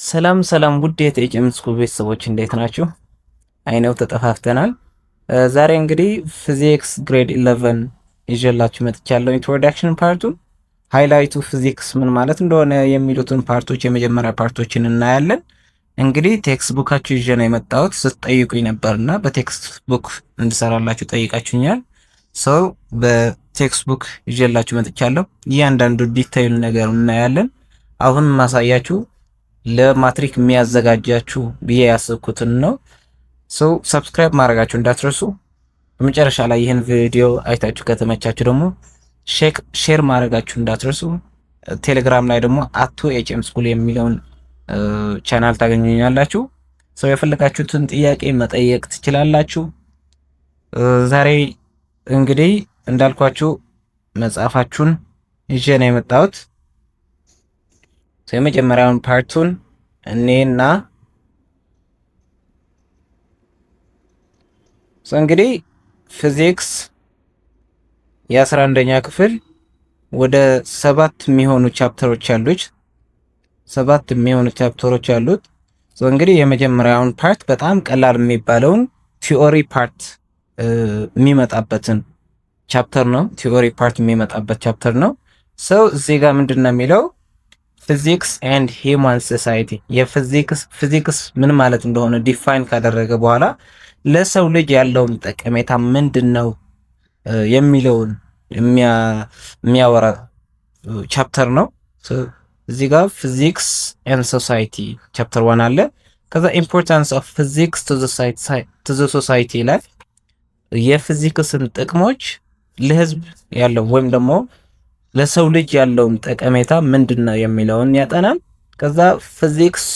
ሰላም ሰላም ውድ የቴክኤም ስኩል ቤተሰቦች እንዴት ናችሁ? አይነው ተጠፋፍተናል። ዛሬ እንግዲህ ፊዚክስ ግሬድ 11 ይዤላችሁ መጥቻለሁ። ኢንትሮዳክሽን ፓርቱ ሃይላይቱ ፊዚክስ ምን ማለት እንደሆነ የሚሉትን ፓርቶች የመጀመሪያ ፓርቶችን እናያለን። እንግዲህ ቴክስት ቡካችሁ ይዤ ነው የመጣሁት። ስትጠይቁኝ ነበርና በቴክስት ቡክ እንድሰራላችሁ ጠይቃችሁኛል። ሰው በቴክስት ቡክ ይዤላችሁ መጥቻለሁ። እያንዳንዱ ዲቴይል ነገር እናያለን። አሁን ማሳያችሁ ለማትሪክ የሚያዘጋጃችሁ ብዬ ያሰብኩትን ነው። ሰው ሰብስክራይብ ማድረጋችሁ እንዳትረሱ። በመጨረሻ ላይ ይህን ቪዲዮ አይታችሁ ከተመቻችሁ ደግሞ ሼር ማድረጋችሁ እንዳትረሱ። ቴሌግራም ላይ ደግሞ @HM School የሚለውን ቻናል ታገኙኛላችሁ። ሰው የፈለጋችሁትን ጥያቄ መጠየቅ ትችላላችሁ። ዛሬ እንግዲህ እንዳልኳችሁ መጽሐፋችሁን ይዤ ነው የመጣሁት። የመጀመሪያውን ፓርቱን እኔና እንግዲህ ፊዚክስ የ11ኛ ክፍል ወደ 7 የሚሆኑ ቻፕተሮች አሉት። እንግዲህ የመጀመሪያውን ፓርት በጣም ቀላል የሚባለውን ቲዮሪ ፓርት የሚመጣበትን ቻፕተር ነው። ቲዮሪ ፓርት የሚመጣበት ቻፕተር ነው። ሰው እዚህ ጋር ምንድነው የሚለው ፊዚክስ ኤንድ ሂውማን ሶሳይቲ ፊዚክስ ምን ማለት እንደሆነ ዲፋይን ካደረገ በኋላ ለሰው ልጅ ያለውን ጠቀሜታ ምንድነው የሚለውን የሚያወራ ቻፕተር ነው። እዚህ ጋር ፊዚክስ ኤንድ ሶሳይቲ ቻፕተር 1 አለ። ከዛ ኢምፖርታንስ ኦፍ ፊዚክስ ቱ ዘ ሶሳይቲ ላይ የፊዚክስን ጥቅሞች ለህዝብ ያለው ወይም ደግሞ ለሰው ልጅ ያለውን ጠቀሜታ ምንድነው የሚለውን ያጠናል። ከዛ ፊዚክስ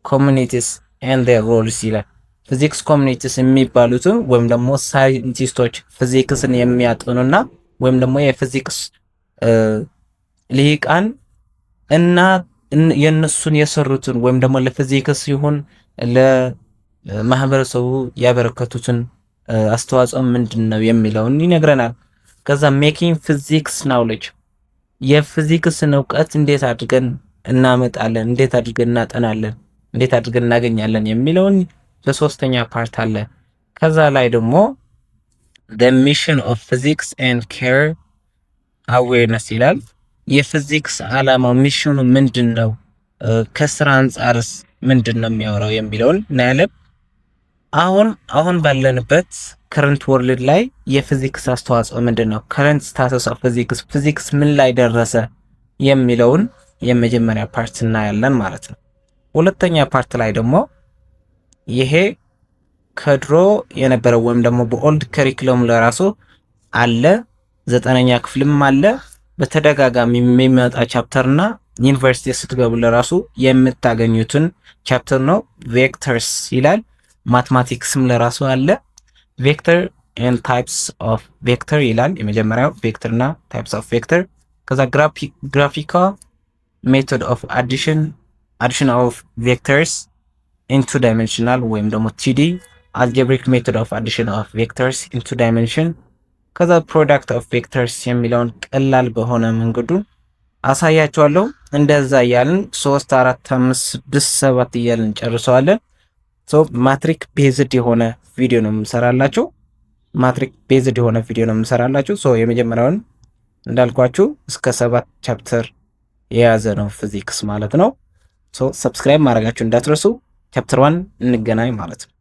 ኮሚኒቲስ ኤንድ ዜር ሮልስ ይላል። ፊዚክስ ኮሚኒቲስ የሚባሉትን ወይም ደግሞ ሳይንቲስቶች ፊዚክስን የሚያጠኑና ወይም ደግሞ የፊዚክስ ልሂቃን እና የነሱን የሰሩትን ወይም ደግሞ ለፊዚክስ ይሁን ለማህበረሰቡ ያበረከቱትን አስተዋጽኦ ምንድነው የሚለውን ይነግረናል። ከዛ ሜኪንግ ፊዚክስ ናውሌጅ የፊዚክስን እውቀት እንዴት አድርገን እናመጣለን፣ እንዴት አድርገን እናጠናለን፣ እንዴት አድርገን እናገኛለን የሚለውን በሶስተኛ ፓርት አለ። ከዛ ላይ ደግሞ the mission of physics and care awareness ይላል። የፊዚክስ ዓላማው ሚሽኑ ምንድነው፣ ከስራ አንጻርስ ምንድነው የሚያወራው የሚለውን እናያለን። አሁን ባለንበት ከረንት ወርልድ ላይ የፊዚክስ አስተዋጽኦ ምንድነው፣ ከረንት ስታተስ ኦፍ ፊዚክስ ምን ላይ ደረሰ የሚለውን የመጀመሪያ ፓርት እናያለን ማለት ነው። ሁለተኛ ፓርት ላይ ደግሞ ይሄ ከድሮ የነበረው ወይም ደግሞ በኦልድ ከሪኩለም ለራሱ አለ፣ 9ኛ ክፍልም አለ፣ በተደጋጋሚ የሚመጣ ቻፕተርና ዩኒቨርሲቲ ስትገቡ ለራሱ የምታገኙትን ቻፕተር ነው። ቬክተርስ ይላል። ማትማቲክስም ለራሱ አለ። ቬክተር ኤንድ ታይፕስ ኦፍ ቬክተር ይላል። የመጀመሪያው ቬክተር እና ታይፕስ ኦፍ ቬክተር። ከዛ ግራፊካል ሜቶድ ኦፍ አዲሽን ኦፍ ቬክተርስ ኢንቱ ዳይሜንሽናል ወይም ደግሞ ቲዲ። አልጀብሪክ ሜቶድ ኦፍ አዲሽን ኦፍ ቬክተርስ ኢንቱ ዳይሜንሽን። ከዛ ፕሮዳክት ኦፍ ቬክተርስ የሚለውን ቀላል በሆነ መንገዱ አሳያቸዋለሁ። እንደዛ እያልን 3 4 5 6 7 እያልን ጨርሰዋለን። ማትሪክ ቤዝድ የሆነ ቪዲዮ ነው የምሰራላችሁ። የመጀመሪያውን እንዳልኳችሁ እስከ 7 ቻፕተር የያዘ ነው ፊዚክስ ማለት ነው። ሰብስክራይብ ማድረጋችሁ እንዳትረሱ። ቻፕተር 1 እንገናኝ ማለት ነው።